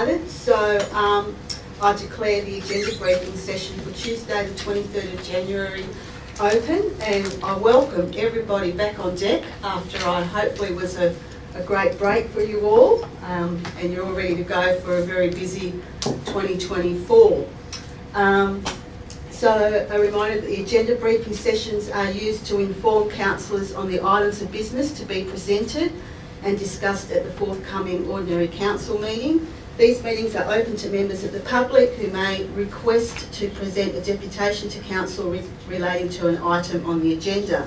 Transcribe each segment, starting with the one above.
started. So I declare the agenda briefing session for Tuesday the 23rd of January open, and I welcome everybody back on deck after I hopefully was a great break for you all, and you're all ready to go for a very busy 2024. So a reminder that the agenda briefing sessions are used to inform councillors on the items of business to be presented and discussed at the forthcoming ordinary council meeting. These meetings are open to members of the public who may request to present a deputation to council relating to an item on the agenda.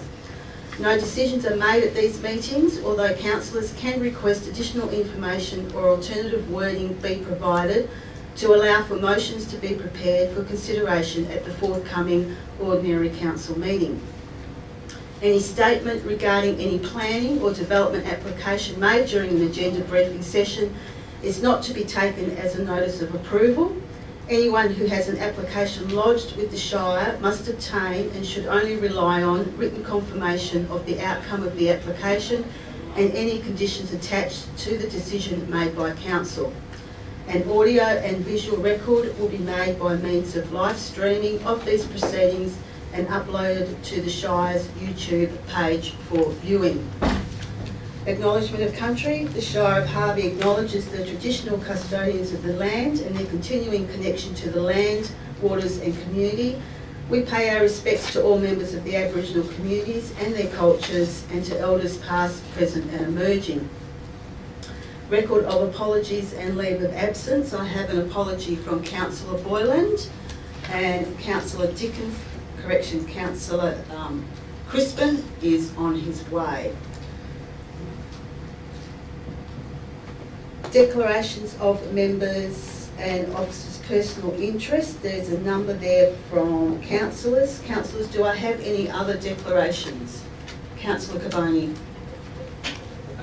No decisions are made at these meetings, although councillors can request additional information or alternative wording be provided to allow for motions to be prepared for consideration at the forthcoming ordinary council meeting. Any statement regarding any planning or development application made during an agenda briefing session is not to be taken as a notice of approval. Anyone who has an application lodged with the Shire must obtain and should only rely on written confirmation of the outcome of the application and any conditions attached to the decision made by council. An audio and visual record will be made by means of live streaming of these proceedings and uploaded to the Shire's YouTube page for viewing. Acknowledgement of country. The Shire of Harvey acknowledges the traditional custodians of the land and their continuing connection to the land, waters and community. We pay our respects to all members of the Aboriginal communities and their cultures, and to elders past, present and emerging. Record of apologies and leave of absence. I have an apology from Councillor Boyland and Councillor Councillor Crispin is on his way. Declarations of members and officers' personal interest. There's a number there from councillors. Councillors, do I have any other declarations? Councillor Carboni.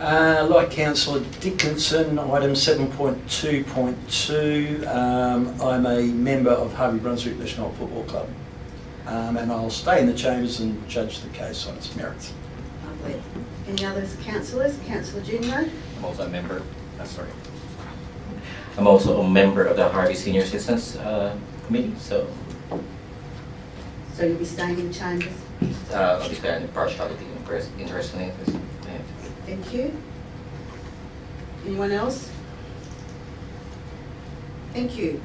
Like Councillor Dickinson, item 7.2.2, I'm a member of Harvey Brunswick National Football Club, and I'll stay in the chambers and judge the case on its merits. Lovely. Any others, councillors? Councillor Junio? I'm also a member. I'm also a member of the Harvey Senior Citizens Committee, so you'll be staying in chambers? I'll be fair in impartiality, interest in it. Thank you. Anyone else? Thank you.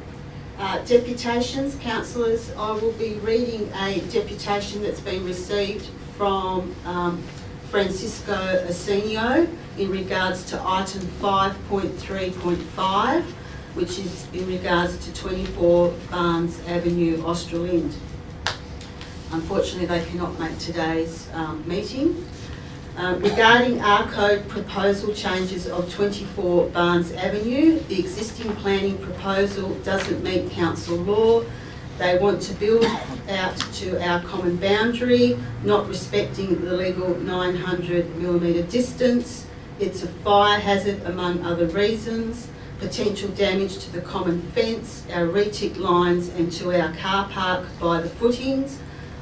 Deputations, councillors, I will be reading a deputation that's been received from Francisco Arsenio in regards to item 5.3.5, which is in regards to 24 Barnes Avenue, Australind. Unfortunately, they cannot make today's meeting. Regarding our code proposal changes of 24 Barnes Avenue, the existing planning proposal doesn't meet council law. They want to build out to our common boundary, not respecting the legal 900mm distance. It's a fire hazard among other reasons, potential damage to the common fence, our retic lines and to our car park by the footings.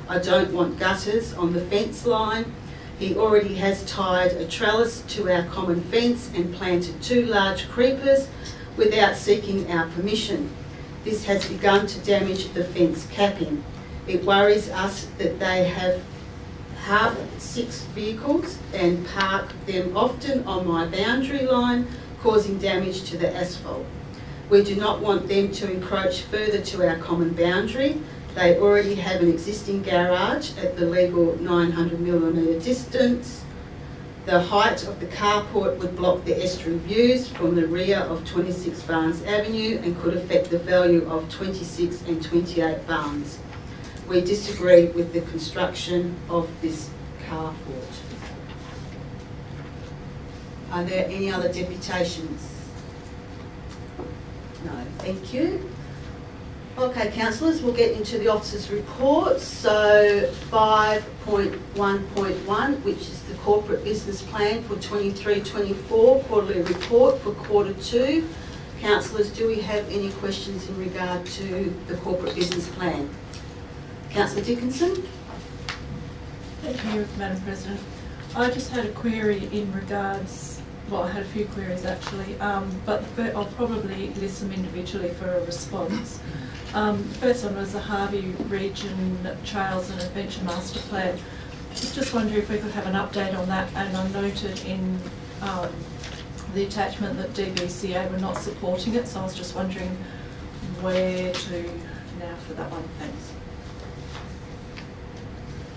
I don't want gutters on the fence line. He already has tied a trellis to our common fence and planted 2 large creepers without seeking our permission. This has begun to damage the fence capping. It worries us that they have half 6 vehicles and park them often on my boundary line, causing damage to the asphalt. We do not want them to encroach further to our common boundary. They already have an existing garage at the legal 900mm distance. The height of the carport would block the estuary views from the rear of 26 Barnes Avenue and could affect the value of 26 and 28 Barnes. We disagree with the construction of this carport. Are there any other deputations? No, thank you. Okay, councillors, we'll get into the officers' reports. So 5.1.1, which is the corporate business plan for 23-24, quarterly report for quarter 2. Councillors, do we have any questions in regard to the corporate business plan? Councillor Dickinson? Thank you, Madam President. I just had a query in regards well, I had a few queries actually, but I'll probably list them individually for a response. The first one was the Harvey Region Trails and Adventure Master Plan. Just wondering if we could have an update on that, and I noted in the attachment that DBCA were not supporting it, so I was just wondering where to now for that one. Thanks.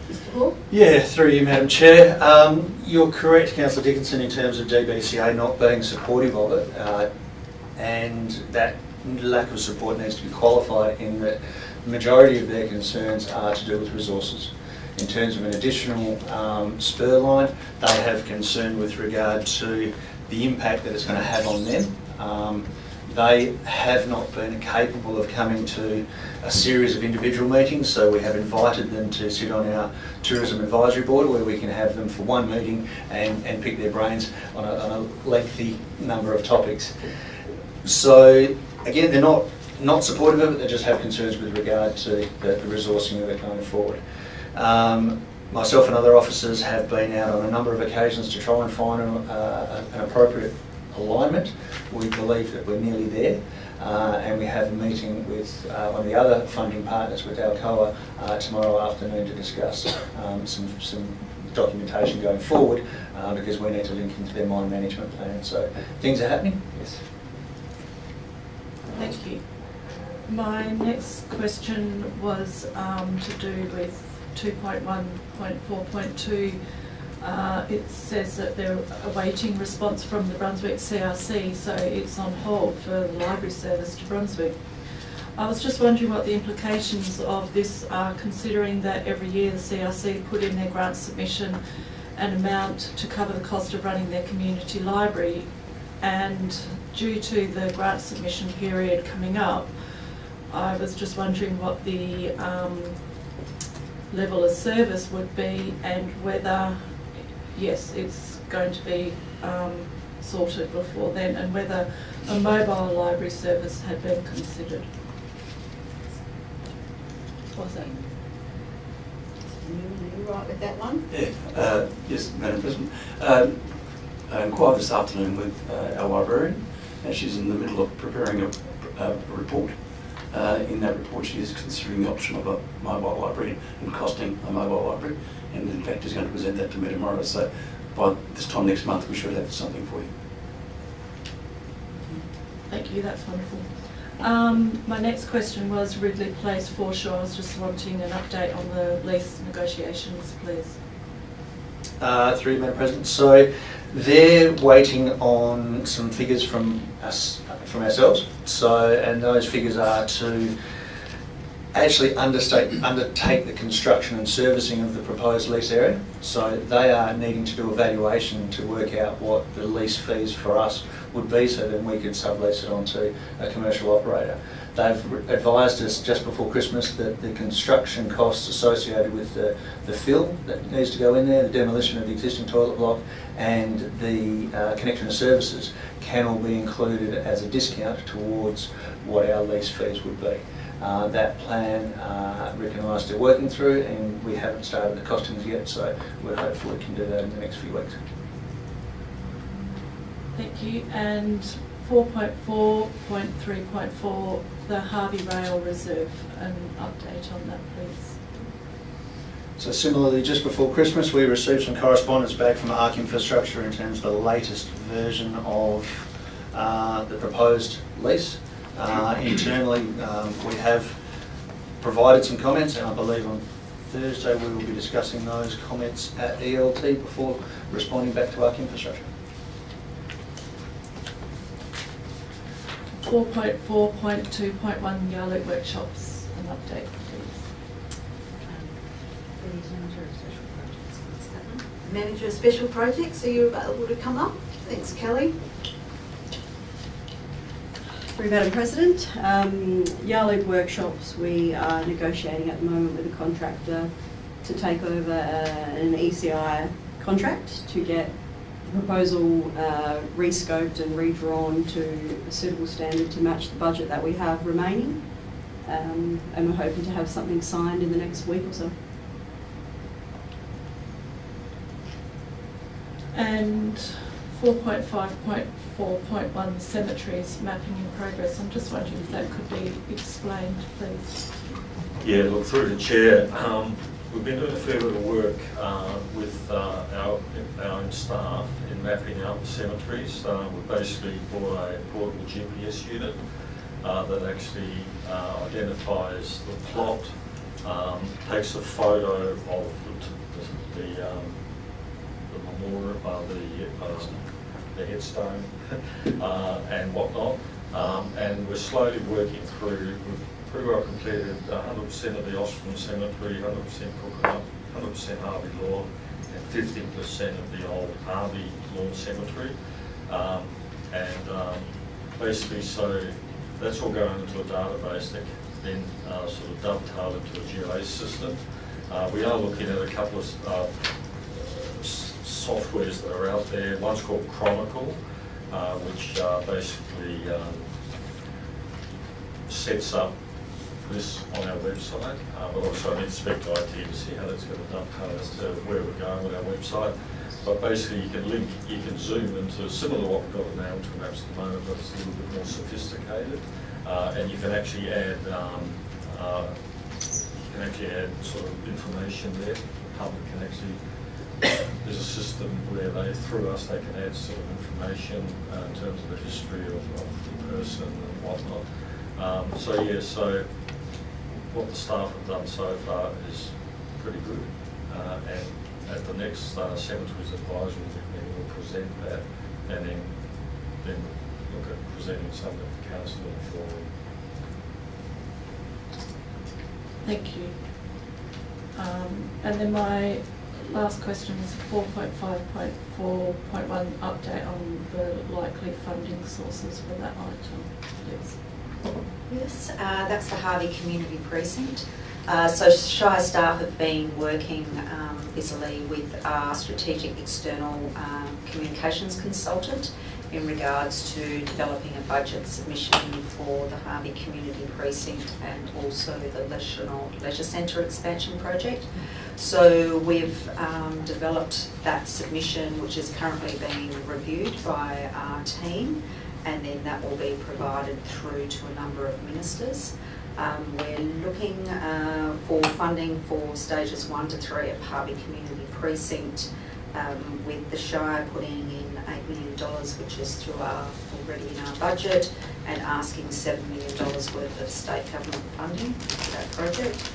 Mr Hall? Yeah, through you, Madam Chair. You're correct, Councillor Dickinson, in terms of DBCA not being supportive of it, and that lack of support needs to be qualified in that the majority of their concerns are to do with resources. In terms of an additional spur line, they have concern with regard to the impact that it's going to have on them. They have not been capable of coming to a series of individual meetings, so we have invited them to sit on our Tourism Advisory Board, where we can have them for one meeting and pick their brains on a lengthy number of topics. So again, they're not supportive of it, they just have concerns with regard to the resourcing of it going forward. Myself and other officers have been out on a number of occasions to try and find an appropriate alignment. We believe that we're nearly there, and we have a meeting with one of the other funding partners, with Alcoa, tomorrow afternoon to discuss some documentation going forward, because we need to link into their mine management plan. So things are happening, yes. Thank you. My next question was to do with 2.1.4.2. It says that they're awaiting response from the Brunswick CRC, so it's on hold for the library service to Brunswick. I was just wondering what the implications of this are, considering that every year the CRC put in their grant submission an amount to cover the cost of running their community library, and due to the grant submission period coming up, I was just wondering what the level of service would be, and whether, yes, it's going to be sorted before then, and whether a mobile library service had been considered. What's that? You right with that one? Yeah, yes, Madam President. I inquired this afternoon with our librarian, and she's in the middle of preparing a report. In that report, she is considering the option of a mobile library and costing a mobile library, and in fact is going to present that to me tomorrow. So by this time next month, we should have something for you. Thank you, that's wonderful. My next question was Ridley Place Foreshore. I was just wanting an update on the lease negotiations, please. Through you, Madam President. So they're waiting on some figures from us, from ourselves. So, and those figures are to actually undertake the construction and servicing of the proposed lease area. So they are needing to do a valuation to work out what the lease fees for us would be, so then we could sublease it onto a commercial operator. They've advised us just before Christmas that the construction costs associated with the fill that needs to go in there, the demolition of the existing toilet block, and the connection of services can all be included as a discount towards what our lease fees would be. That plan Rick and I are still working through, and we haven't started the costings yet, so we're hopeful we can do that in the next few weeks. Thank you. And 4.4.3.4, the Harvey Rail Reserve, an update on that, please. So similarly, just before Christmas, we received some correspondence back from ARC Infrastructure in terms of the latest version of the proposed lease. Internally, we have provided some comments, and I believe on Thursday we will be discussing those comments at ELT before responding back to ARC Infrastructure. 4.4.2.1 Yarloop Workshops, an update, please. Manager of Special Projects, are you available to come up? Thanks, Kelly. Through Madam President, Yarloop Workshops, we are negotiating at the moment with a contractor to take over an ECI contract to get the proposal re-scoped and redrawn to a suitable standard to match the budget that we have remaining, and we're hoping to have something signed in the next week or so. And 4.5.4.1 cemeteries mapping in progress. I'm just wondering if that could be explained, please. Yeah, look, through the chair, we've been doing a fair bit of work with our own staff in mapping out the cemeteries. We basically bought a portable GPS unit that actually identifies the plot, takes a photo of the memorial, the headstone and whatnot, and we're slowly working through. We've pretty well completed 100% of the Ostrom Cemetery, 100% Coconut, 100% Harvey Lawn, and 15% of the old Harvey Lawn Cemetery. Basically, so that's all going into a database that then sort of dovetail into a GIS system. We are looking at a couple of softwares that are out there. One's called Chronicle, which basically sets up this on our website, but also I need to speak to IT to see how that's going to dovetail as to where we're going with our website. But basically you can zoom into similar to what we've got in our Google Maps at the moment, but it's a little bit more sophisticated. And you can actually add sort of information there. The public can actually, there's a system where through us they can add sort of information in terms of the history of the person and whatnot. So what the staff have done so far is pretty good. And at the next Cemeteries Advisory meeting, we'll present that and then look at presenting something to council in the forum. Thank you. And then my last question is 4.5.4.1 update on the likely funding sources for that item, please. Yes, that's the Harvey Community Precinct. So Shire staff have been working busily with our strategic external communications consultant in regards to developing a budget submission for the Harvey Community Precinct and also the Leisure Centre expansion project. So we've developed that submission, which is currently being reviewed by our team, and then that will be provided through to a number of ministers. We're looking for funding for stages 1 to 3 of Harvey Community Precinct, with the Shire putting in $8 million, which is already in our budget, and asking $7 million worth of state government funding for that project.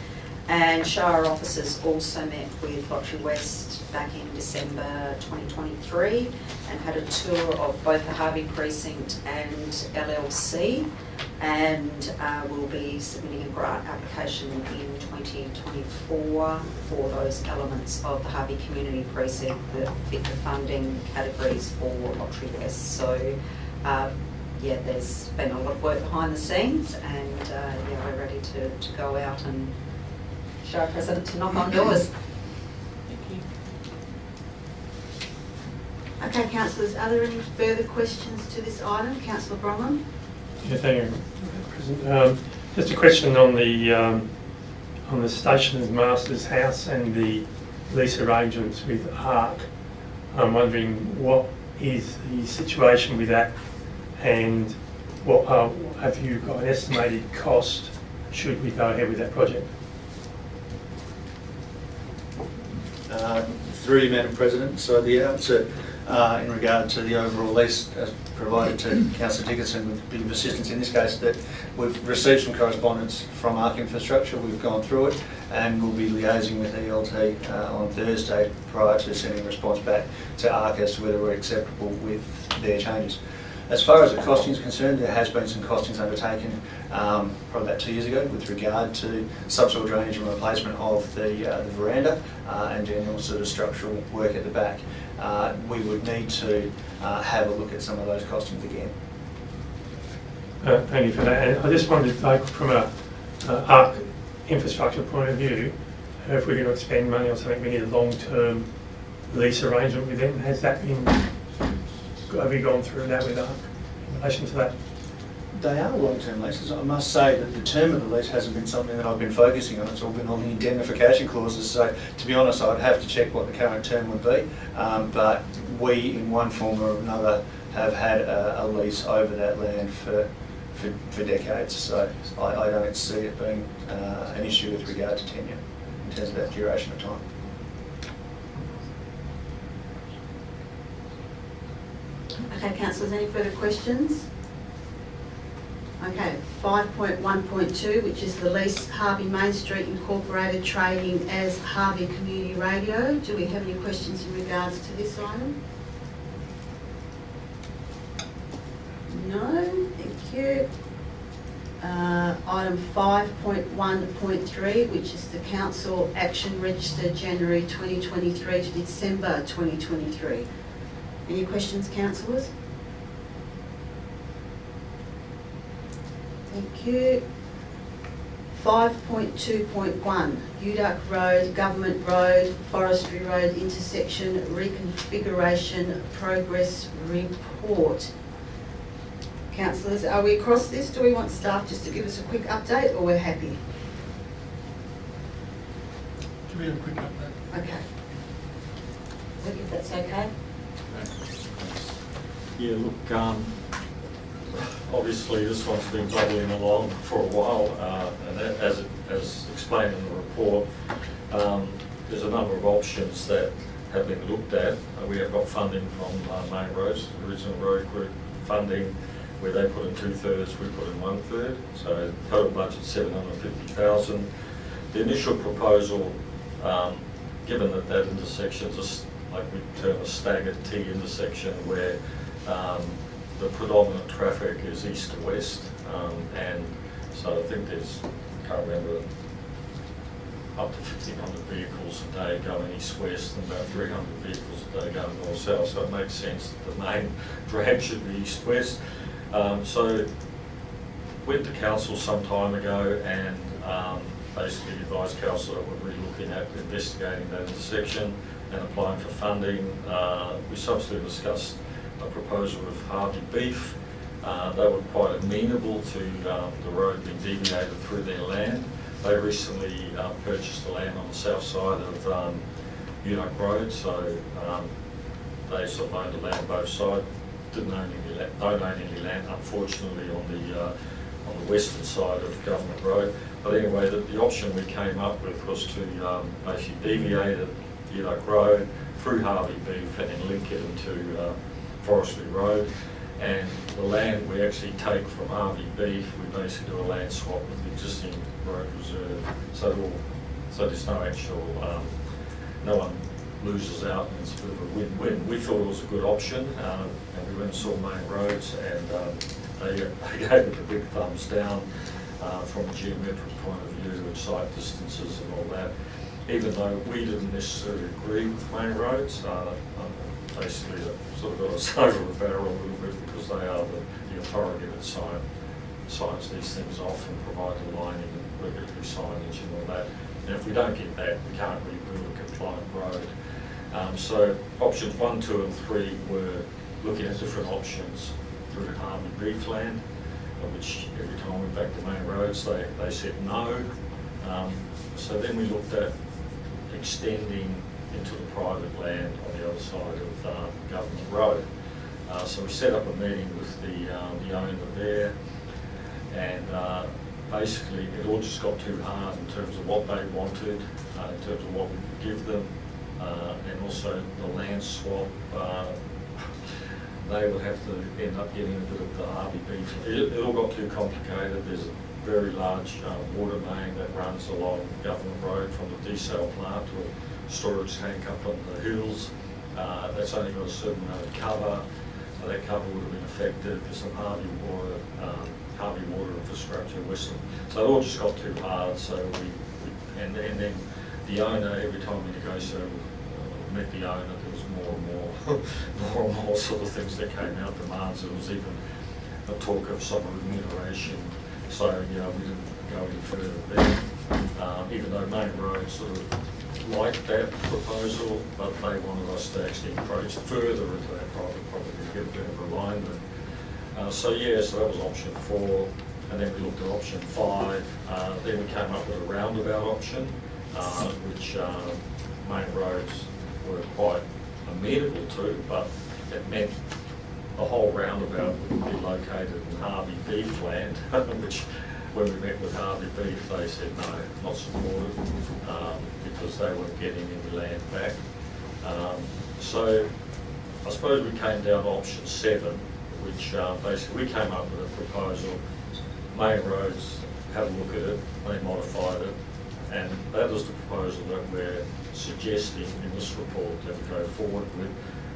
And Shire officers also met with Lottery West back in December 2023 and had a tour of both the Harvey Precinct and LLC, and will be submitting a grant application in 2024 for those elements of the Harvey Community Precinct that fit the funding categories for Lottery West. So yeah, there's been a lot of work behind the scenes, and yeah, we're ready to go out and show our President to knock on doors. Thank you. Okay, councillors, are there any further questions to this item? Councillor Bromham? Yeah, thank you, President. Just a question on the Stations Master's House and the lease arrangements with ARC. I'm wondering what is the situation with that, and what have you got an estimated cost should we go ahead with that project? Through you, Madam President. So the answer in regard to the overall lease provided to Councillor Dickinson with a bit of assistance in this case, that we've received some correspondence from ARC Infrastructure, we've gone through it, and we'll be liaising with ELT on Thursday prior to sending a response back to ARC as to whether we're acceptable with their changes. As far as the costing is concerned, there has been some costings undertaken probably about 2 years ago with regard to subsoil drainage and replacement of the veranda and general sort of structural work at the back. We would need to have a look at some of those costings again. Thank you for that. And I just wondered, like, from a ARC infrastructure point of view, if we're going to spend money on something, we need a long-term lease arrangement with them. Has that been? Have you gone through that with ARC in relation to that? They are long-term leases. I must say that the term of the lease hasn't been something that I've been focusing on. It's all been on the indemnification clauses. So to be honest, I'd have to check what the current term would be. But we, in one form or another, have had a lease over that land for decades. So I don't see it being an issue with regard to tenure in terms of that duration of time. Okay, councillors, any further questions? Okay, 5.1.2, which is the lease Harvey Main Street Incorporated trading as Harvey Community Radio. Do we have any questions in regards to this item? No, thank you. Item 5.1.3, which is the Council Action Register January 2023 to December 2023. Any questions, councillors? Thank you. 5.2.1, Uduck Road, Government Road, Forestry Road intersection reconfiguration progress report. Councillors, are we across this? Do we want staff just to give us a quick update, or we're happy? Give me a quick update. Okay. If that's okay. Yeah, look, obviously this one's been bubbling along for a while, and as explained in the report, there's a number of options that have been looked at. We have got funding from Main Roads, the original road group funding, where they put in 2/3, we put in 1/3, so total budget 750,000. The initial proposal, given that intersection is like we term a staggered T intersection, where the predominant traffic is east to west, and so I think there's, I can't remember, up to 1,500 vehicles a day going east-west and about 300 vehicles a day going north-south, so it makes sense that the main drag should be east-west. So went to council some time ago and basically advised council that we're really looking at investigating that intersection and applying for funding. We subsequently discussed a proposal with Harvey Beef. They were quite amenable to the road being deviated through their land. They recently purchased the land on the south side of Uduck Road, so they sort of owned the land both sides. Don't own any land, unfortunately, on the western side of Government Road. But anyway, the option we came up with was to basically deviate at Uduck Road through Harvey Beef and then link it into Forestry Road. And the land we actually take from Harvey Beef, we basically do a land swap with the existing road reserve. So there's no actual, no one loses out, and it's a bit of a win-win. We thought it was a good option, and we went and saw Main Roads, and they gave it a big thumbs down from a geometric point of view and site distances and all that. Even though we didn't necessarily agree with Main Roads, basically sort of got us over the barrel a little bit because they are the authority that signs these things off and provide the lining and regulatory signage and all that. And if we don't get that, we can't really build a compliant road. So options 1, 2 and 3 were looking at different options through Harvey Beef land, which every time we went back to Main Roads they said no. So then we looked at extending into the private land on the other side of Government Road. So we set up a meeting with the owner there, and basically it all just got too hard in terms of what they wanted, in terms of what we could give them, and also the land swap. They would have to end up getting a bit of the Harvey Beef. It all got too complicated. There's a very large water main that runs along Government Road from the desal plant to a storage tank up on the hills. That's only got a certain amount of cover. That cover would have been affected. There's some Harvey water infrastructure, Western. So it all just got too hard. So and then the owner, every time we negotiated, met the owner, there was more and more sort of things that came out, demands. There was even a talk of some remuneration. So we didn't go any further there. Even though Main Road sort of liked that proposal, but they wanted us to actually approach further into that private property to get a bit of alignment. So that was option 4, and then we looked at option 5. Then we came up with a roundabout option, which main roads were quite amenable to, but it meant the whole roundabout would be located in Harvey beef land, which when we met with Harvey beef, they said no, not supported, because they weren't getting any land back. So I suppose we came down to option 7, which basically we came up with a proposal. Main roads had a look at it, they modified it, and that is the proposal that we're suggesting in this report that we go forward with,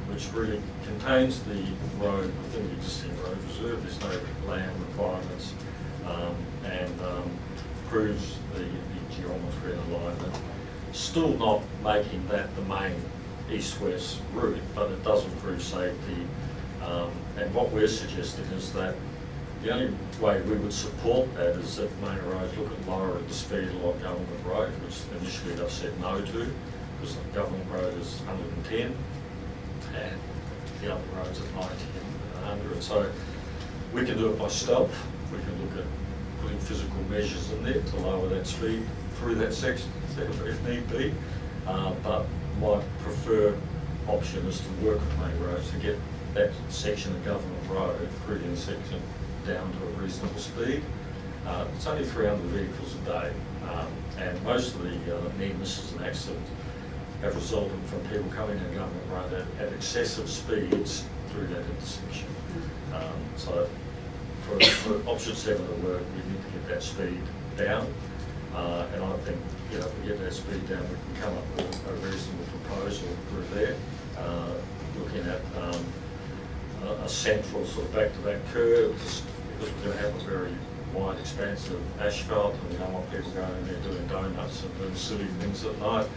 which really contains the road within the existing road reserve. There's no land requirements, and proves the geometry and alignment. Still not making that the main east-west route, but it does improve safety. And what we're suggesting is that the only way we would support that is if main roads look at lowering the speed along Government Road, which initially they've said no to, because the Government Road is 110 and the other roads at 90 and 100. So we can do it by stealth. We can look at putting physical measures in there to lower that speed through that section if need be. But my preferred option is to work with main roads to get that section of Government Road through the intersection down to a reasonable speed. It's only 300 vehicles a day, and most of the near misses and accidents have resulted from people coming in Government Road at excessive speeds through that intersection. So for option 7 to work, we need to get that speed down, and I think if we get that speed down, we can come up with a reasonable proposal through there, looking at a central sort of back-to-back curve, because we're going to have a very wide expanse of asphalt, and we don't want people going in there doing donuts and doing silly things at night,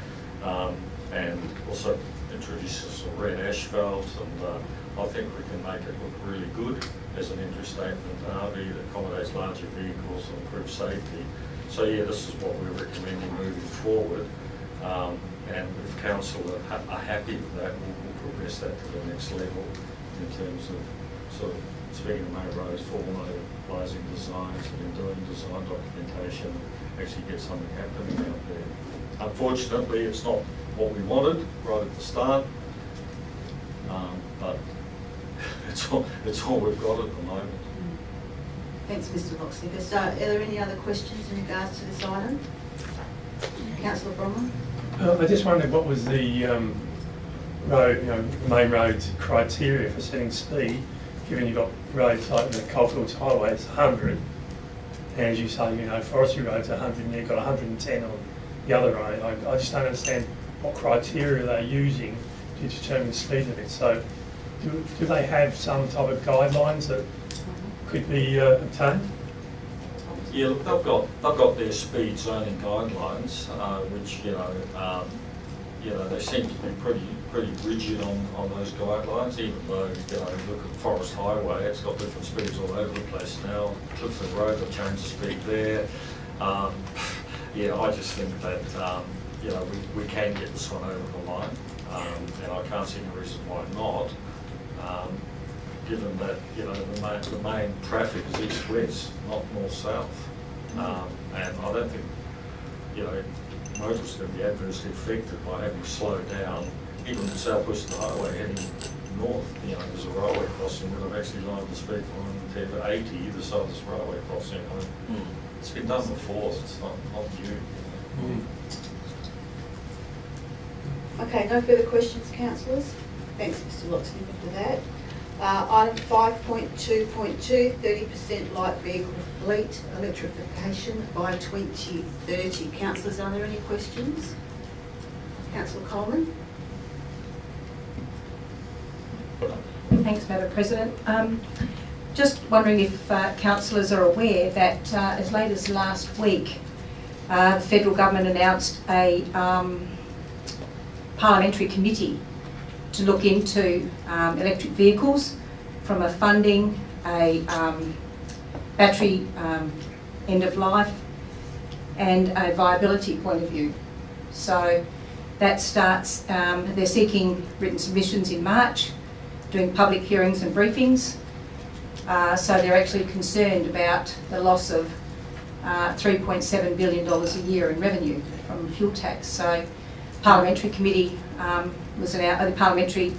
and also introduce some red asphalt, and I think we can make it look really good as an interstate in Harvey that accommodates larger vehicles and improves safety. So this is what we're recommending moving forward, and if council are happy with that, we'll progress that to the next level in terms of sort of speaking of main roads, formalising designs and doing design documentation, actually get something happening out there. Unfortunately, it's not what we wanted right at the start, but it's all we've got at the moment. Thanks, Mr. Loxley. So, are there any other questions in regards to this item? Councillor Bromwell? I just wondered what was the road, the main roads criteria for setting speed, given you've got roads like the Coalfields Highway, it's 100, and as you say, forestry roads are 100, and you've got 110 on the other road. I just don't understand what criteria they're using to determine the speed of it. So, do they have some type of guidelines that could be obtained? Yeah, look, they've got their speed zoning guidelines, which they seem to be pretty rigid on those guidelines. Even though look at Forest Highway, it's got different speeds all over the place now. Clifford Road, they've changed the speed there. I just think that we can get this one over the line, and I can't see any reason why not. Given that the main traffic is east-west, not north-south, and I don't think motorists are going to be adversely affected by having to slow down. Even the south-west of the highway heading north, there's a railway crossing where they've actually lowered the speed from 110 to 80 either side of this railway crossing. It's been done before, so it's not new. Okay, no further questions, councillors? Thanks, Mr. Loxley, for that. Item 5.2.2, 30% light vehicle fleet electrification by 2030. Councillors, are there any questions? Councillor Coleman? Thanks, Madam President. Just wondering if councillors are aware that as late as last week, the federal government announced a parliamentary committee to look into electric vehicles from a funding, a battery end of life and a viability point of view. So that starts, they're seeking written submissions in March, doing public hearings and briefings, So they're actually concerned about the loss of $3.7 billion a year in revenue from fuel tax. So parliamentary committee was announced, the parliamentary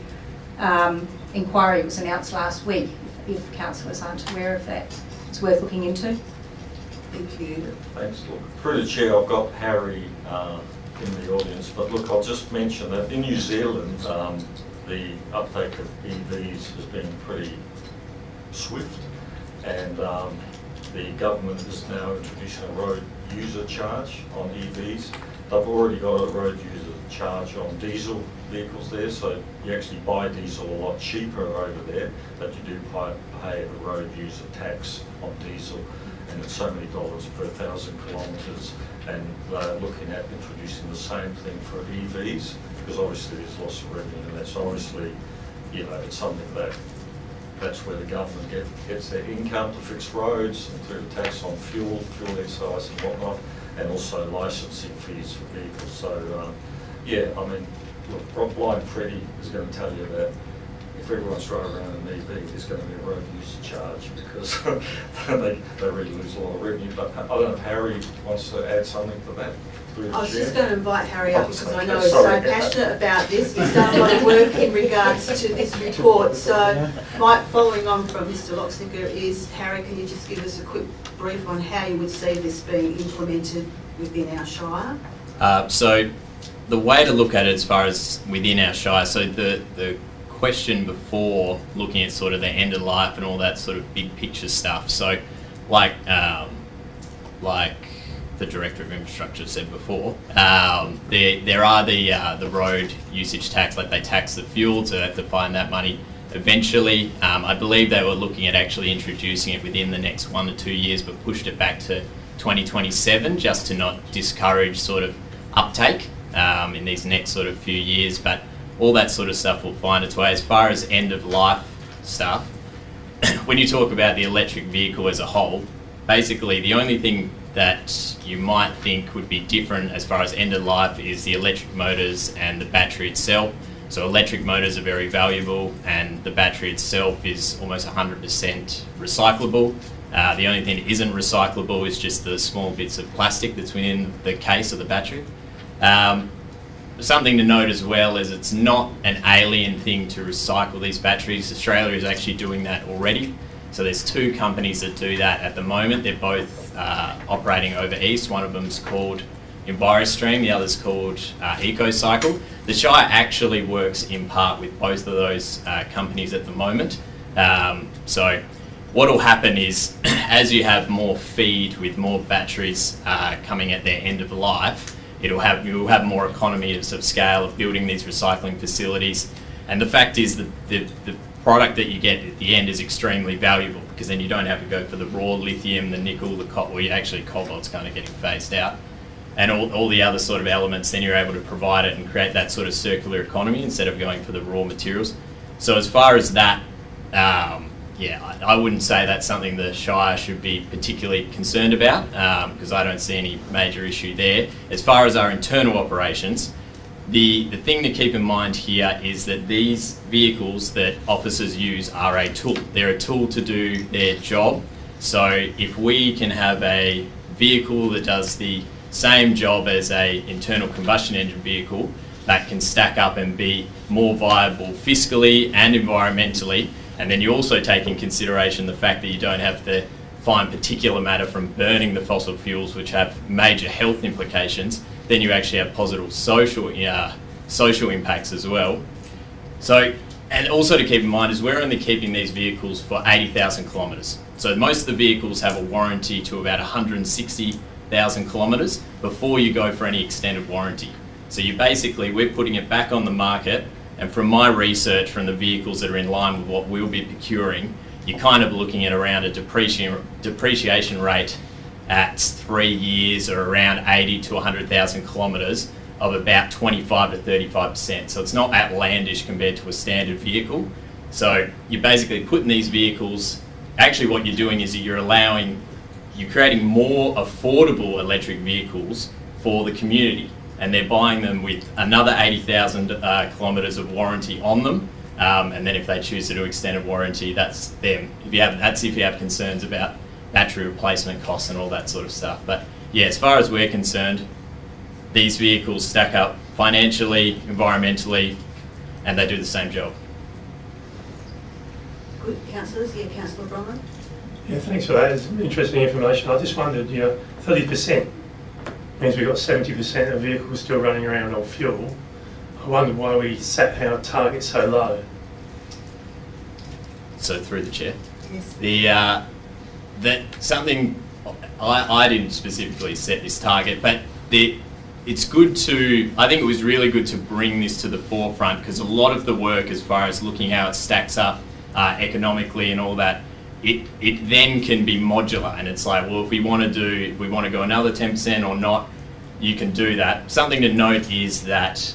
inquiry was announced last week, if councillors aren't aware of that. It's worth looking into. Thank you. Thanks. Look, through the chair, I've got Harry in the audience, but look, I'll just mention that in New Zealand, the uptake of EVs has been pretty swift, and the government is now introducing a road user charge on EVs. They've already got a road user charge on diesel vehicles there, so you actually buy diesel a lot cheaper over there, but you do pay a road user tax on diesel, and it's so many dollars per 1,000 kilometres, and they're looking at introducing the same thing for EVs, because obviously there's loss of revenue, and that's obviously, you know, it's something that's where the government gets their income to fix roads, and through the tax on fuel excise and whatnot, and also licensing fees for vehicles. So, yeah, I mean, look, Blind Freddie is going to tell you that if everyone's driving around an EV, there's going to be a road user charge, because they really lose a lot of revenue. But I don't know if Harry wants to add something to that. I was just going to invite Harry up, because I know okay, he's so sorry. passionate about this. He's done a lot of work in regards to this report. So, Mike, following on from Mr. Loxnicker, is Harry, can you just give us a quick brief on how you would see this being implemented within our Shire? So the way to look at it as far as within our Shire, so the question before looking at sort of the end of life and all that sort of big picture stuff, so like the Director of Infrastructure said before, there are the road usage tax, like they tax the fuel, so they have to find that money eventually. I believe they were looking at actually introducing it within the next 1 to 2 years, but pushed it back to 2027 just to not discourage sort of uptake in these next sort of few years. But all that sort of stuff will find its way. As far as end of life stuff, when you talk about the electric vehicle as a whole, basically the only thing that you might think would be different as far as end of life is the electric motors and the battery itself. So electric motors are very valuable, and the battery itself is almost 100% recyclable. The only thing that isn't recyclable is just the small bits of plastic that's within the case of the battery. Something to note as well is it's not an alien thing to recycle these batteries. Australia is actually doing that already. So there's 2 companies that do that at the moment. They're both operating over east. One of them's called EnviroStream, the other's called EcoCycle. The Shire actually works in part with both of those companies at the moment. So what will happen is, as you have more feed with more batteries coming at their end of life, you'll have more economies of scale of building these recycling facilities. And the fact is that the product that you get at the end is extremely valuable, because then you don't have to go for the raw lithium, the nickel, the copper, well, actually cobalt's kind of getting phased out, and all the other sort of elements. Then you're able to provide it and create that sort of circular economy instead of going for the raw materials. So as far as that, yeah, I wouldn't say that's something the Shire should be particularly concerned about, because I don't see any major issue there. As far as our internal operations, the thing to keep in mind here is that these vehicles that officers use are a tool. They're a tool to do their job. So if we can have a vehicle that does the same job as a internal combustion engine vehicle that can stack up and be more viable fiscally and environmentally, and then you also take in consideration the fact that you don't have to find particular matter from burning the fossil fuels, which have major health implications, then you actually have positive social impacts as well. So, and also to keep in mind is we're only keeping these vehicles for 80,000 kilometres. So most of the vehicles have a warranty to about 160,000 kilometres before you go for any extended warranty. So we're putting it back on the market, and from my research from the vehicles that are in line with what we'll be procuring, you're kind of looking at around a depreciation rate at 3 years, or around 80 to 100,000 kilometres, of about 25 to 35%. So it's not outlandish compared to a standard vehicle. So you're basically putting these vehicles, actually what you're doing is you're creating more affordable electric vehicles for the community, and they're buying them with another 80,000 kilometres of warranty on them. And then if they choose to do extended warranty, that's them. That's if you have concerns about battery replacement costs and all that sort of stuff. But yeah, as far as we're concerned, these vehicles stack up financially, environmentally, and they do the same job. Good. Councillors? Yeah, Councillor Bronwyn. Yeah, thanks for that. It's interesting information. I just wondered, 30% means we've got 70% of vehicles still running around on fuel. I wondered why we set our target so low. So through the chair. Yes. Something I didn't specifically set this target, but it's good to, I think it was really good to bring this to the forefront, because a lot of the work as far as looking how it stacks up economically and all that, it then can be modular, and it's like, well, if we want to go another 10% or not, you can do that. Something to note is that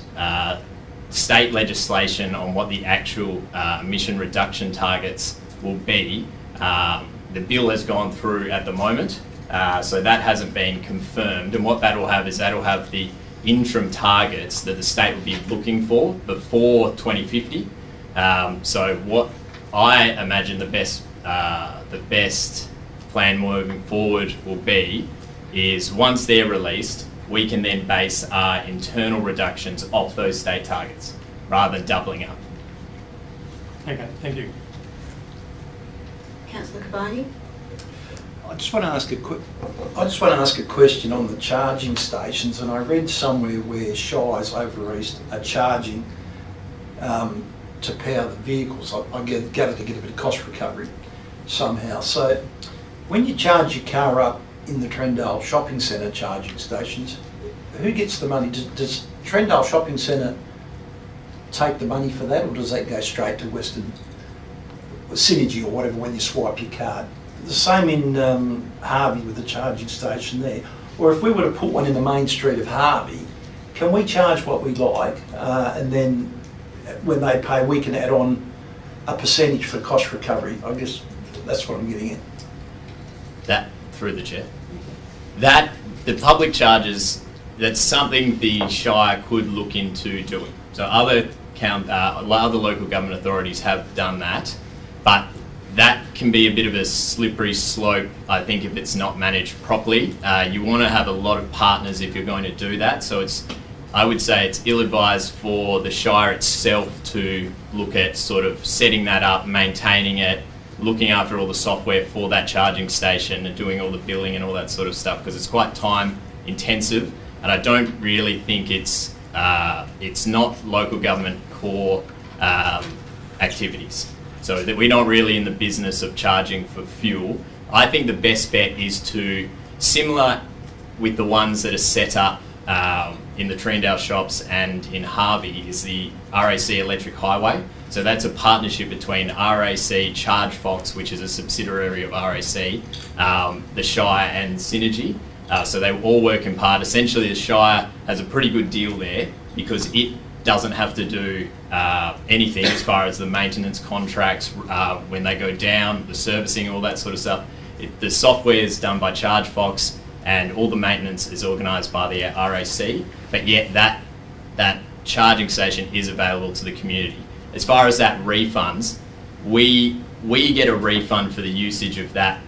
state legislation on what the actual emission reduction targets will be, the bill has gone through at the moment, so that hasn't been confirmed, and what that will have is that'll have the interim targets that the state will be looking for before 2050. So what I imagine the best plan moving forward will be is once they're released, we can then base our internal reductions off those state targets rather than doubling up. Okay, thank you. Councillor Kabani. I just want to ask a question on the charging stations, and I read somewhere where Shires over East are charging to power the vehicles. I gather to get a bit of cost recovery somehow. So when you charge your car up in the Trendale Shopping Centre charging stations, who gets the money? Does Trendale Shopping Centre take the money for that, or does that go straight to Western Synergy or whatever when you swipe your card? The same in Harvey with the charging station there. Or if we were to put one in the main street of Harvey, can we charge what we like and then when they pay we can add on a percentage for cost recovery? I guess that's what I'm getting at. That, through the chair. That, the public charges, that's something the Shire could look into doing. So other local government authorities have done that, but that can be a bit of a slippery slope, I think, if it's not managed properly. You want to have a lot of partners if you're going to do that, so I would say it's ill-advised for the Shire itself to look at sort of setting that up, maintaining it, looking after all the software for that charging station and doing all the billing and all that sort of stuff, because it's quite time intensive, and I don't really think it's not local government core activities. So that we're not really in the business of charging for fuel. I think the best bet is to, similar with the ones that are set up in the Trendale shops and in Harvey, is the RAC Electric Highway. So that's a partnership between RAC, ChargeFox, which is a subsidiary of RAC, the Shire and Synergy. So they all work in part. Essentially the Shire has a pretty good deal there because it doesn't have to do anything as far as the maintenance contracts when they go down, the servicing, all that sort of stuff. The software is done by ChargeFox and all the maintenance is organised by the RAC, but yet that charging station is available to the community. As far as that refunds, we get a refund for the usage of that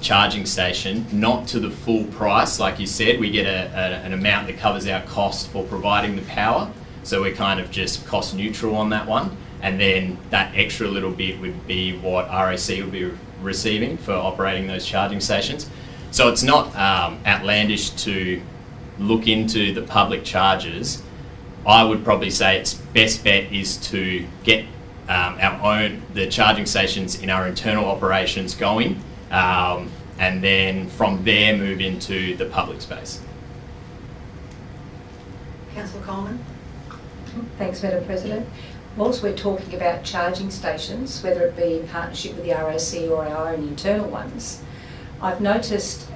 charging station, not to the full price. Like you said, we get an amount that covers our cost for providing the power. So we're kind of just cost neutral on that one. And then that extra little bit would be what RAC would be receiving for operating those charging stations. So it's not outlandish to look into the public charges. I would probably say its best bet is to get the charging stations in our internal operations going, and then from there move into the public space. Councillor Coleman. Thanks, Madam President. Whilst we're talking about charging stations, whether it be in partnership with the RAC or our own internal ones, I've noticed,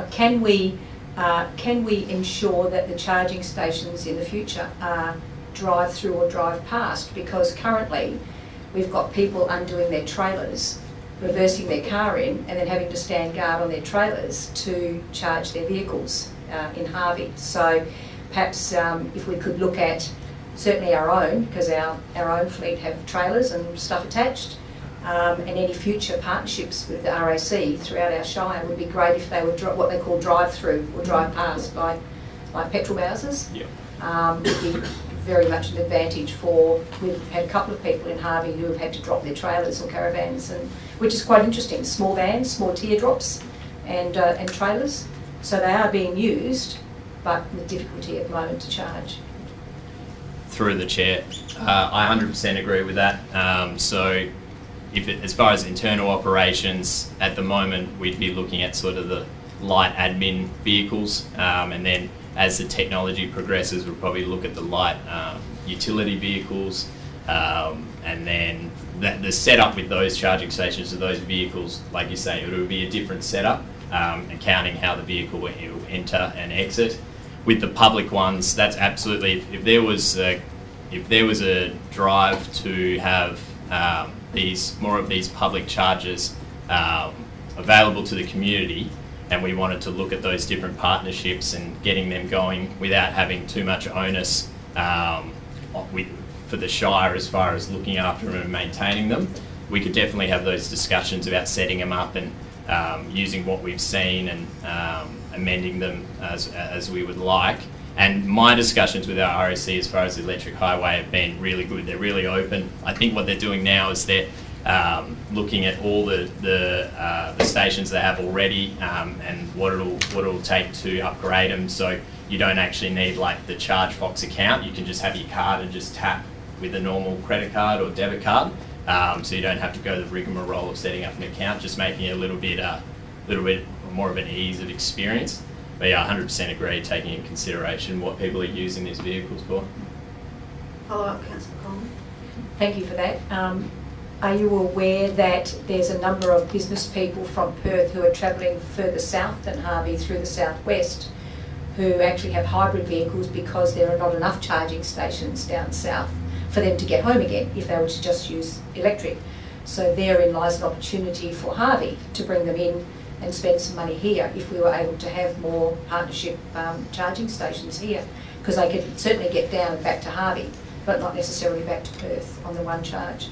can we ensure that the charging stations in the future are drive-through or drive-past? Because currently we've got people undoing their trailers, reversing their car in, and then having to stand guard on their trailers to charge their vehicles in Harvey. So perhaps if we could look at certainly our own, because our own fleet have trailers and stuff attached, and any future partnerships with the RAC throughout our shire would be great if they would what they call drive-through or drive past, like petrol houses. Yep. Would be very much an advantage for. We've had a couple of people in Harvey who have had to drop their trailers or caravans, and which is quite interesting. Small vans, small teardrops, and trailers. So they are being used, but with difficulty at the moment to charge. Through the chair, I 100% agree with that. So, as far as internal operations, at the moment we'd be looking at sort of the light admin vehicles, and then as the technology progresses, we'll probably look at the light utility vehicles, and then the setup with those charging stations of those vehicles, like you say, it would be a different setup, accounting how the vehicle will enter and exit. With the public ones, that's absolutely, if there was a drive to have more of these public chargers available to the community, and we wanted to look at those different partnerships and getting them going without having too much onus for the shire as far as looking after them and maintaining them, we could definitely have those discussions about setting them up and using what we've seen and amending them as we would like. And my discussions with our RAC as far as the electric highway have been really good. They're really open. I think what they're doing now is they're looking at all the stations they have already, and what it'll take to upgrade them. So you don't actually need like the ChargeFox account. You can just have your card and just tap with a normal credit card or debit card. So you don't have to go the rigmarole of setting up an account, just making it a little bit more of an ease of experience. But yeah, 100% agree, taking into consideration what people are using these vehicles for. Follow up, Councillor Coleman. Thank you for that. Are you aware that there's a number of business people from Perth who are travelling further south than Harvey through the southwest who actually have hybrid vehicles because there are not enough charging stations down south for them to get home again if they were to just use electric? So therein lies an opportunity for Harvey to bring them in and spend some money here if we were able to have more partnership charging stations here, because they could certainly get down and back to Harvey, but not necessarily back to Perth on the one charge.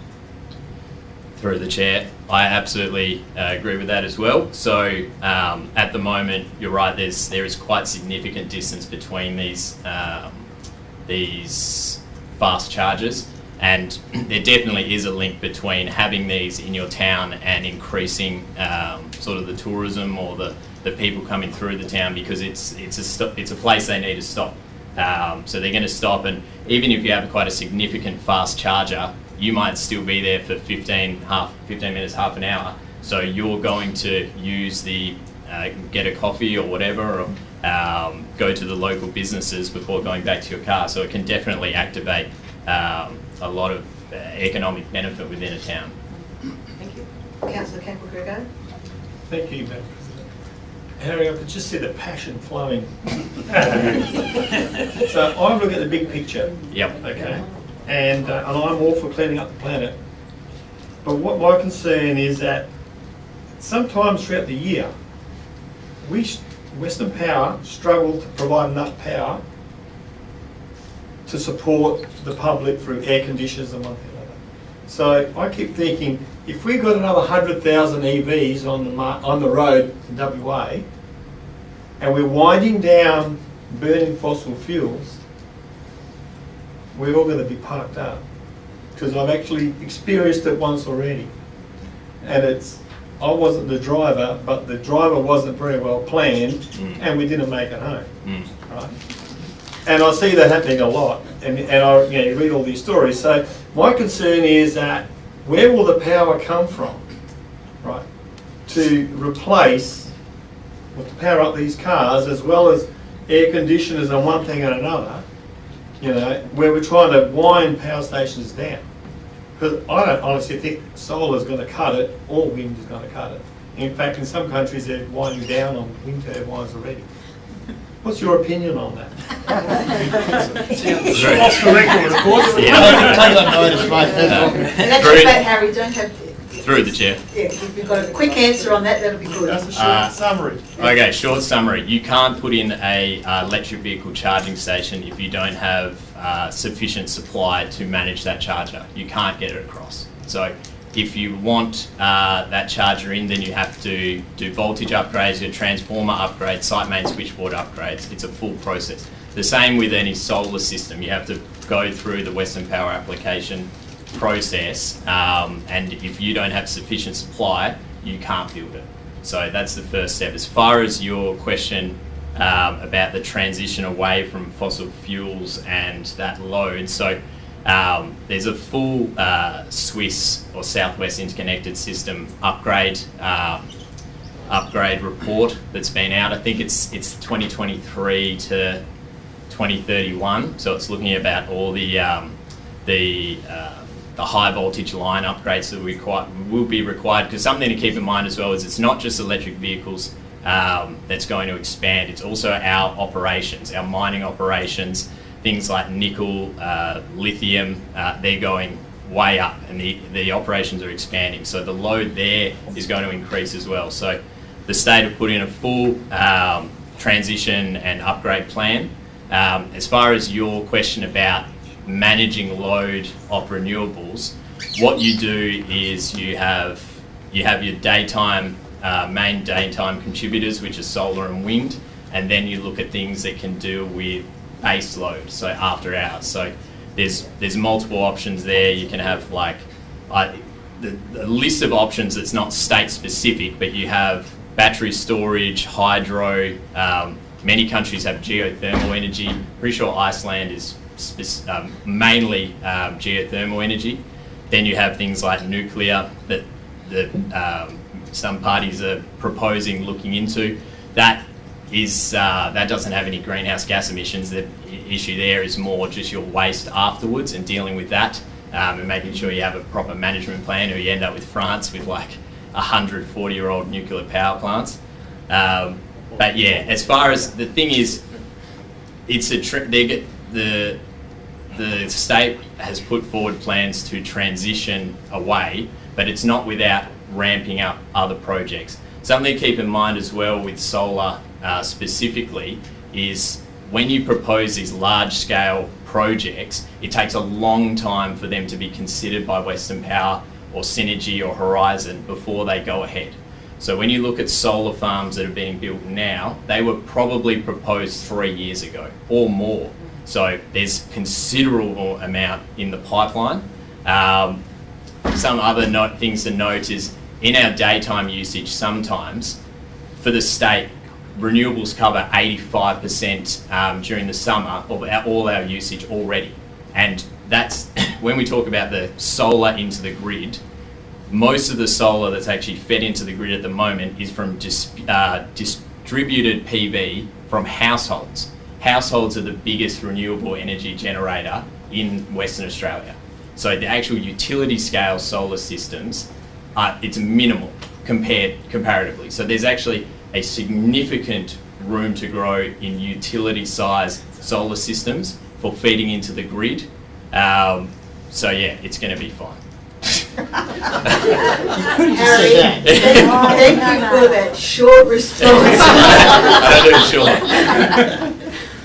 Through the chair, I absolutely agree with that as well. So at the moment, you're right. There is quite significant distance between these fast chargers, and there definitely is a link between having these in your town and increasing sort of the tourism or the people coming through the town, because it's a place they need to stop. So they're going to stop, and even if you have quite a significant fast charger, you might still be there for 15 minutes, half an hour. So you're going to use get a coffee or whatever, or go to the local businesses before going back to your car. So it can definitely activate a lot of economic benefit within a town. Thank you. Councillor Campbell-Grego. Thank you, Madam President. Harry, I could just see the passion flowing. So I look at the big picture. Yep. Okay. And I'm all for cleaning up the planet. But what my concern is that sometimes throughout the year, Western Power struggle to provide enough power to support the public through air conditioners and one thing like that. So I keep thinking, if we got another 100,000 EVs on the road in WA, and we're winding down burning fossil fuels, we're all going to be parked up. Because I've actually experienced it once already. And I wasn't the driver, but the driver wasn't very well planned, and we didn't make it home. Right? And I see that happening a lot, and I you read all these stories. So my concern is that where will the power come from, right, to replace, or to power up these cars, as well as air conditioners and one thing and another, where we're trying to wind power stations down. Because I don't honestly think solar is going to cut it, or wind is going to cut it. In fact, in some countries they're winding down on wind turbines already. What's your opinion on that? Off the record, of course. Yeah. Take on notice, mate. In actual fact, Harry, don't have Through the chair. Yeah, if you've got a quick answer on that, that'll be good. That's a short summary. Okay, short summary. You can't put in a electric vehicle charging station if you don't have sufficient supply to manage that charger. You can't get it across. So if you want that charger in, then you have to do voltage upgrades, your transformer upgrades, site main switchboard upgrades. It's a full process. The same with any solar system. You have to go through the Western Power application process, and if you don't have sufficient supply, you can't build it. So that's the first step. As far as your question about the transition away from fossil fuels and that load, so there's a full Swiss or Southwest Interconnected System upgrade report that's been out. I think it's 2023 to 2031. So it's looking about all the high voltage line upgrades that will be required. Because something to keep in mind as well is it's not just electric vehicles that's going to expand. It's also our operations, our mining operations. Things like nickel, lithium, they're going way up, and the operations are expanding. So the load there is going to increase as well. So the state have put in a full transition and upgrade plan. As far as your question about managing load of renewables, what you do is you have your daytime, main daytime contributors, which are solar and wind, and then you look at things that can deal with base load, so after hours. So there's multiple options there. You can have like the list of options that's not state specific, but you have battery storage, hydro. Many countries have geothermal energy. Pretty sure Iceland is mainly geothermal energy. Then you have things like nuclear that some parties are proposing looking into. That doesn't have any greenhouse gas emissions. The issue there is more just your waste afterwards and dealing with that, and making sure you have a proper management plan, or you end up with France with like 140-year-old nuclear power plants. But yeah, as far as the thing is, it's the state has put forward plans to transition away, but it's not without ramping up other projects. Something to keep in mind as well with solar specifically is when you propose these large-scale projects, it takes a long time for them to be considered by Western Power or Synergy or Horizon before they go ahead. So when you look at solar farms that are being built now, they were probably proposed 3 years ago or more. So there's considerable amount in the pipeline. Some other things to note is in our daytime usage sometimes, for the state, renewables cover 85% during the summer of all our usage already. And that's, when we talk about the solar into the grid, most of the solar that's actually fed into the grid at the moment is from distributed PV from households. Households are the biggest renewable energy generator in Western Australia. So the actual utility scale solar systems, it's minimal comparatively. So there's actually a significant room to grow in utility size solar systems for feeding into the grid. So yeah, it's going to be fine. Harry, thank you for that short response.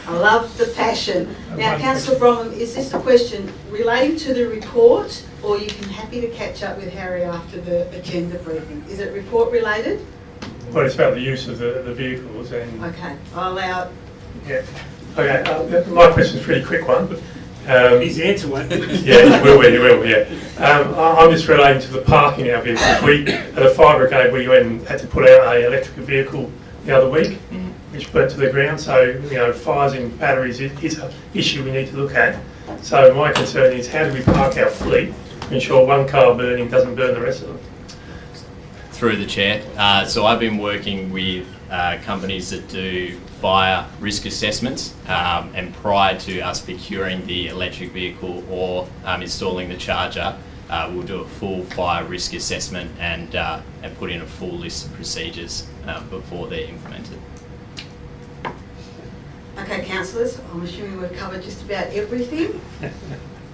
I love the passion. Now, Councillor Bromham, is this a question relating to the report, or you can happy to catch up with Harry after the agenda briefing? Is it report related? Well, it's about the use of the vehicles and... Okay, I'll allow... Yeah. Okay, my question's a pretty quick one. His answer won't. Yeah, you will, yeah. I'm just relating to the parking in our vehicles. We, at the fire brigade, we went and had to put out an electric vehicle the other week, which burnt to the ground. So, you know, fires in batteries is an issue we need to look at. So my concern is, how do we park our fleet to ensure one car burning doesn't burn the rest of them? Through the chair. So I've been working with companies that do fire risk assessments, and prior to us procuring the electric vehicle or installing the charger, we'll do a full fire risk assessment and put in a full list of procedures before they're implemented. Okay, councillors, I'm assuming we've covered just about everything.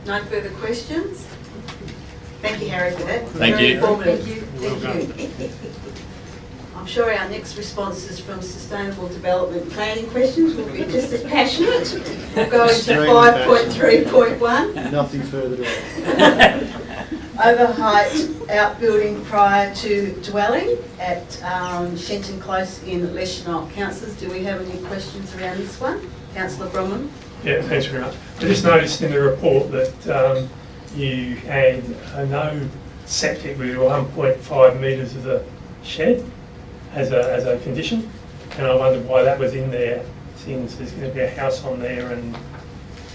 No further questions? Thank you, Harry, for that. Thank Very you. informative. Thank Thank you. I'm sure our next responses from sustainable development planning questions will be just as passionate. We'll go into Extremely 5.3.1. Nothing further to add. Overheight outbuilding prior to dwelling at Shenton Close in Leschenault. Councillors, do we have any questions around this one? Councillor Bromham? Yeah, thanks very much. I just noticed in the report that you had no septic with 1.5 metres of the shed as a condition, and I wondered why that was in there, since there's going to be a house on there and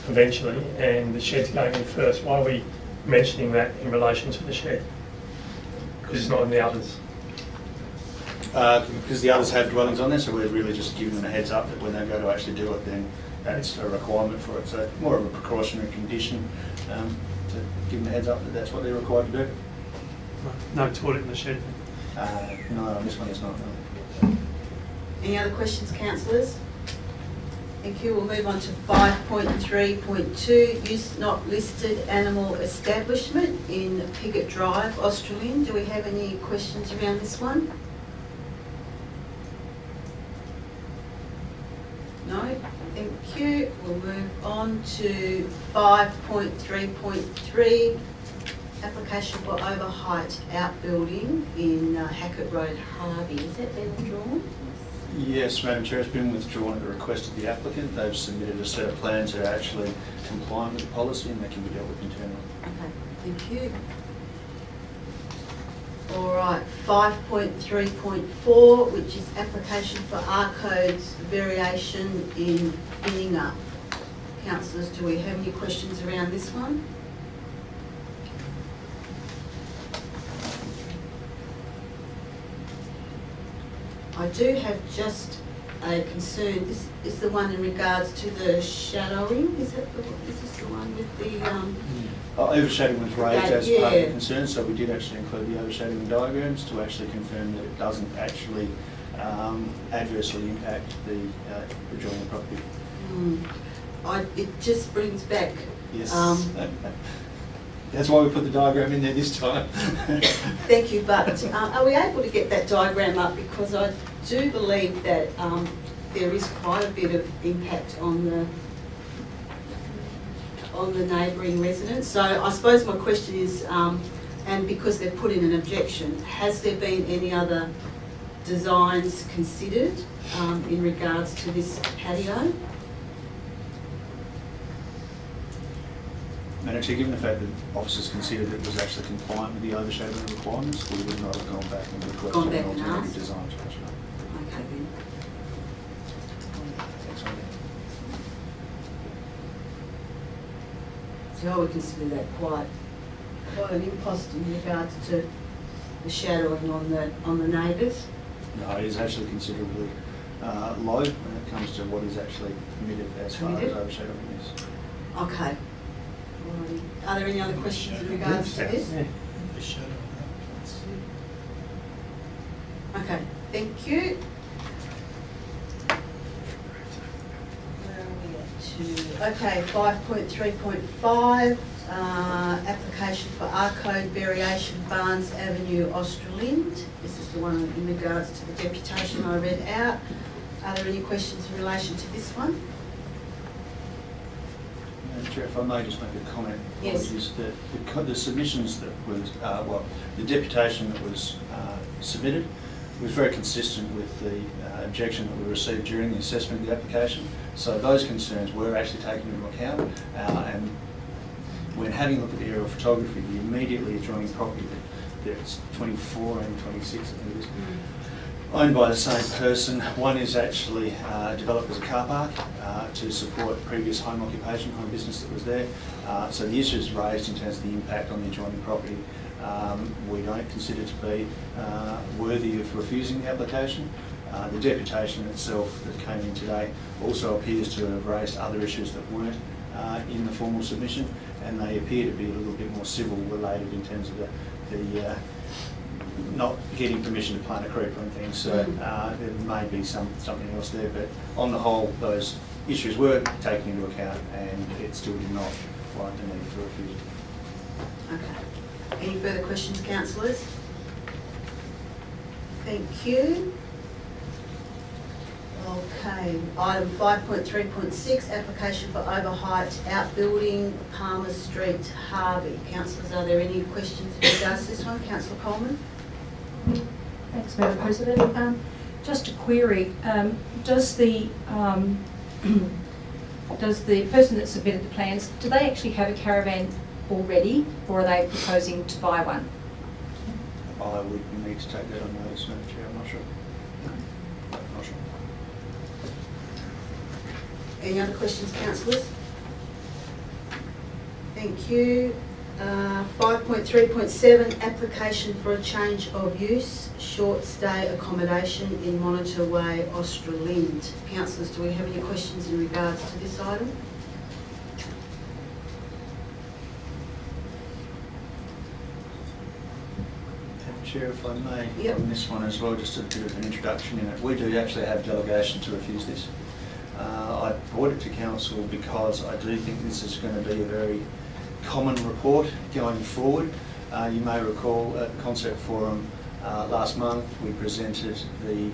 eventually, and the shed's going in first. Why are we mentioning that in relation to the shed? Because it's not in the others. Because the others have dwellings on there, so we're really just giving them a heads up that when they go to actually do it, then that's a requirement for it. So more of a precautionary condition to give them a heads up that that's what they're required to do. No toilet in the shed. No, on this one it's not. No. Any other questions, councillors? Thank you. We'll move on to 5.3.2, use not listed animal establishment in Piggott Drive, Australian. Do we have any questions around this one? No? Thank you. We'll move on to 5.3.3, application for overheight outbuilding in Hackett Road, Harvey. Is that been withdrawn? Yes, Madam Chair, it's been withdrawn at the request of the applicant. They've submitted a set of plans that are actually compliant with the policy and they can be dealt with internally. Okay, thank you. All right, 5.3.4, which is application for R-codes variation in binning up. Councillors, do we have any questions around this one? I do have just a concern. This is the one in regards to the shadowing. Is this the one with the Overshadowing was raised as yeah. part of the concern, so we did actually include the overshadowing diagrams to actually confirm that it doesn't actually adversely impact the adjoining property. It just brings back. Yes. That's why we put the diagram in there this time. Thank you, but are we able to get that diagram up? Because I do believe that there is quite a bit of impact on the neighbouring residents. So I suppose my question is, and because they've put in an objection, has there been any other designs considered in regards to this patio? And actually, given the fact that officers considered it was actually compliant with the overshadowing requirements, we would not have gone back and requested an alternative design change. Okay then. So I would consider that quite an impost in regards to the shadowing on the neighbours. No, it is actually considerably low when it comes to what is actually permitted as far as overshadowing is. Okay. Are there any other questions in regards to this? Okay, thank you. Where are we at? Okay, 5.3.5, application for R-code variation Barnes Avenue, Australind. This is the one in regards to the deputation I read out. Are there any questions in relation to this one? Chair, if I may just make a comment. Yes. Is that the submissions that was, the deputation that was submitted was very consistent with the objection that we received during the assessment of the application. So those concerns were actually taken into account, and when having a look at the aerial photography, the immediately adjoining property that's 24 and 26, I think it is, owned by the same person. One is actually developed as a car park to support previous home occupation, home business that was there. So the issues raised in terms of the impact on the adjoining property, we don't consider to be worthy of refusing the application. The deputation itself that came in today also appears to have raised other issues that weren't in the formal submission, and they appear to be a little bit more civil related in terms of the not getting permission to plant a creeper and things, so there may be something else there, but on the whole those issues were taken into account and it still did not warrant the need for refusal. Okay, Any further questions, councillors? Thank you. Okay, item 5.3.6, application for overheight outbuilding, Palmer Street, Harvey. Councillors, are there any questions in regards to this one? Councillor Coleman? Thanks, Madam President. Just a query, does the person that submitted the plans, do they actually have a caravan already, or are they proposing to buy one? I would need to take that on notice, Madam Chair, I'm not sure. Not sure. Any other questions, councillors? Thank you. 5.3.7, application for a change of use, short stay accommodation in Monitor Way, Australind. Councillors, do we have any questions in regards to this item? Chair, if I may, Yep. on this one as well, just a bit of an introduction in it. We do actually have delegation to refuse this. I brought it to council because I do think this is going to be a very common report going forward. You may recall at the Concept Forum last month we presented the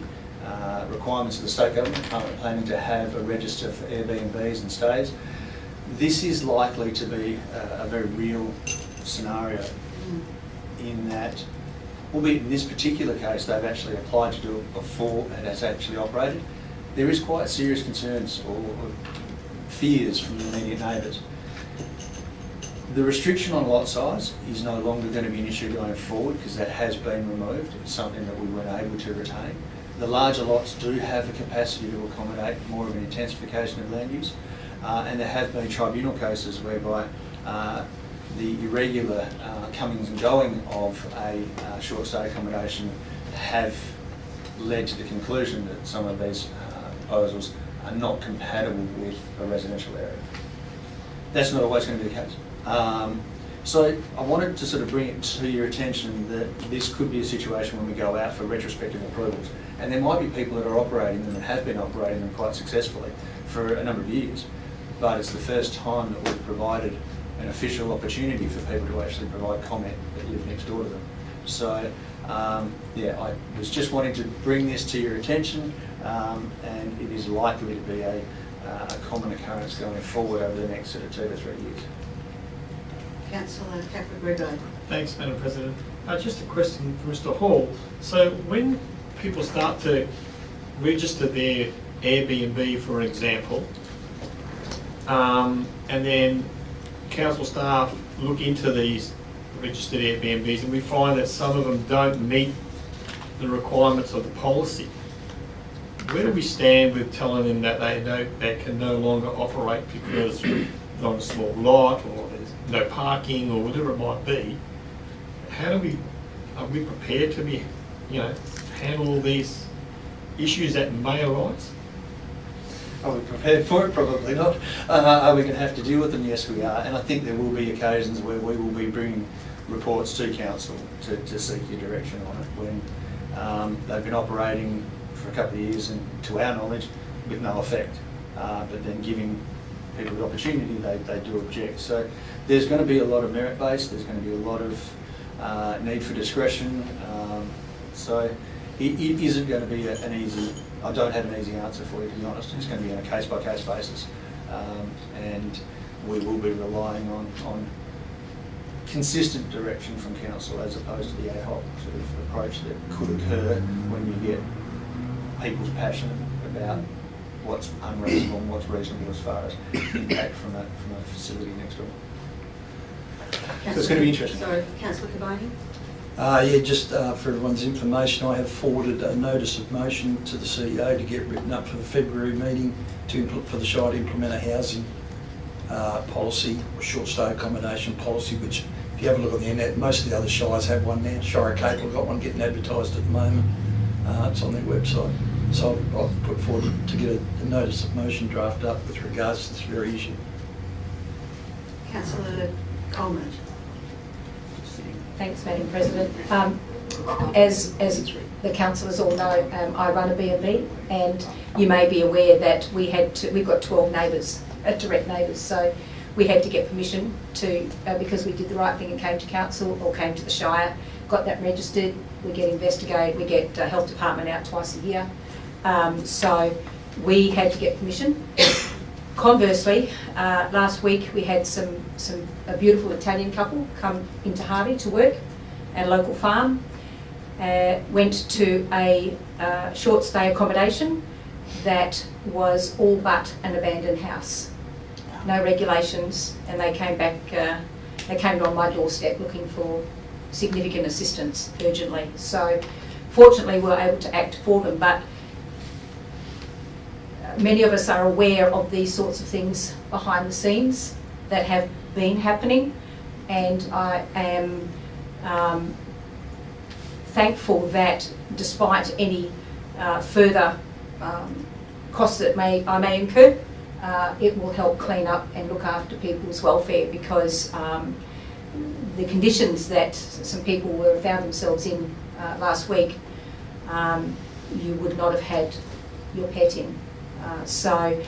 requirements of the state government currently planning to have a register for Airbnbs and stays. This is likely to be a very real scenario in that, albeit in this particular case they've actually applied to do it before it has actually operated, there is quite serious concerns or fears from the immediate neighbours. The restriction on lot size is no longer going to be an issue going forward because that has been removed. It's something that we weren't able to retain. The larger lots do have the capacity to accommodate more of an intensification of land use, and there have been tribunal cases whereby the irregular comings and going of a short stay accommodation have led to the conclusion that some of these proposals are not compatible with a residential area. That's not always going to be the case. So I wanted to sort of bring it to your attention that this could be a situation when we go out for retrospective approvals, and there might be people that are operating them and have been operating them quite successfully for a number of years, but it's the first time that we've provided an official opportunity for people to actually provide comment that live next door to them. So yeah, I was just wanting to bring this to your attention, and it is likely to be a common occurrence going forward over the next sort of 2 to 3 years. Councillor Capra-Greco. Thanks, Madam President. Just a question for Mr. Hall. So when people start to register their Airbnb, for example, and then council staff look into these registered Airbnbs and we find that some of them don't meet the requirements of the policy, where do we stand with telling them that they can no longer operate because they're on a small lot or there's no parking or whatever it might be? How do are we prepared to be, handle all these issues that may arise? Are we prepared for it? Probably not. Are we going to have to deal with them? Yes, we are. And I think there will be occasions where we will be bringing reports to council to seek your direction on it when they've been operating for a couple of years and, to our knowledge, with no effect. But then giving people the opportunity, they do object. So there's going to be a lot of merit-based, there's going to be a lot of need for discretion. So it isn't going to be an easy, I don't have an easy answer for you, to be honest. It's going to be on a case-by-case basis. And we will be relying on consistent direction from council as opposed to the ad hoc sort of approach that could occur when you get people's passionate about what's unreasonable and what's reasonable as far as impact from a facility next door. So it's going to be interesting. Sorry, Councillor Kabani. Yeah, just for everyone's information, I have forwarded a notice of motion to the CEO to get written up for the February meeting for the Shire to implement a housing policy, or short stay accommodation policy, which if you have a look on the internet, most of the other shires have one now. Shire Cape have got one getting advertised at the moment. It's on their website. So I've put forward to get a notice of motion draft up with regards to this very issue. Councillor Coleman. Thanks, Madam President. As the councillors all know, I run a B&B, and you may be aware that we've got 12 neighbours, direct neighbours. So we had to get permission to, because we did the right thing and came to council or came to the Shire, got that registered. We get investigated, we get health department out twice a year. So we had to get permission. Conversely, last week we had a beautiful Italian couple come into Harvey to work at a local farm. Went to a short stay accommodation that was all but an abandoned house. No regulations, and they came back, they came on my doorstep looking for significant assistance urgently. So fortunately we were able to act for them, but many of us are aware of these sorts of things behind the scenes that have been happening, and I am thankful that despite any further costs that I may incur, it will help clean up and look after people's welfare, because the conditions that some people found themselves in last week, you would not have had your pet in. So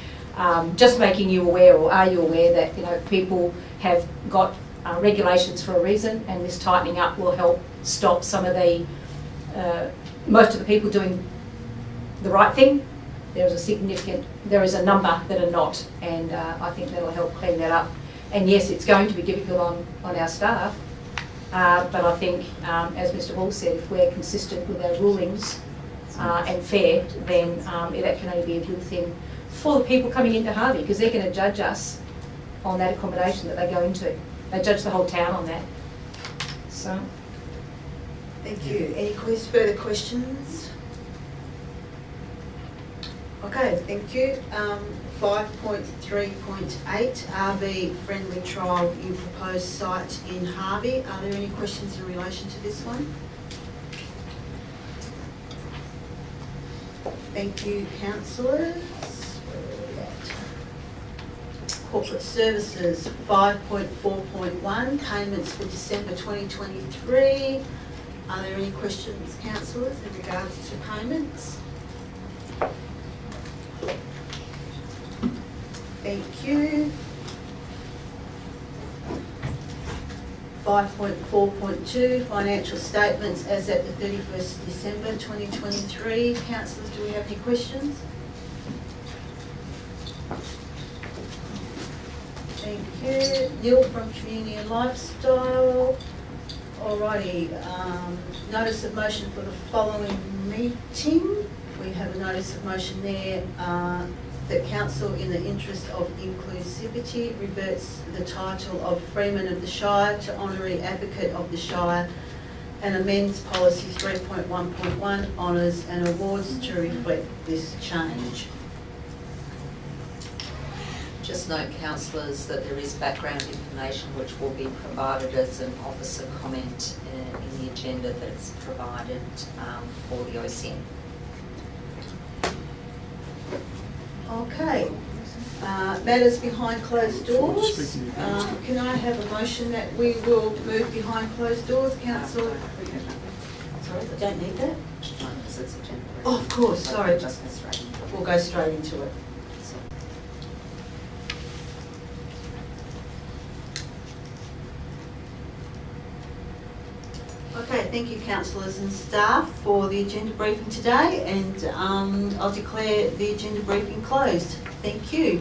just making you aware, or are you aware that people have got regulations for a reason, and this tightening up will help stop some of the most of the people doing the right thing. There is a number that are not, and I think that'll help clean that up. And yes, it's going to be difficult on our staff, but I think, as Mr. Hall said, if we're consistent with our rulings and fair, then that can only be a good thing for the people coming into Harvey, because they're going to judge us on that accommodation that they go into. They judge the whole town on that. So. Thank you. Any further questions? Okay, thank you. 5.3.8, RV friendly trial in proposed site in Harvey. Are there any questions in relation to this one? Thank you, councillors. Where are we at? Corporate services, 5.4.1, payments for December 2023. Are there any questions, councillors, in regards to payments? Thank you. 5.4.2, financial statements as at the 31st of December 2023. Councillors, do we have any questions? Thank you. Neil from Community and Lifestyle. Alrighty, notice of motion for the following meeting. We have a notice of motion there that Council, in the interest of inclusivity, reverts the title of Freeman of the Shire to Honorary Advocate of the Shire, and amends Policy 3.1.1, Honours and Awards, to reflect this change. Just note, councillors, that there is background information which will be provided as an officer comment in the agenda that's provided for the OCM. Okay. Matters behind closed doors. Can I have a motion that we will move behind closed doors, Council? Sorry, I don't need that. Oh, of course, sorry. We'll go straight into it. Okay, thank you, councillors and staff, for the agenda briefing today, and I'll declare the agenda briefing closed. Thank you.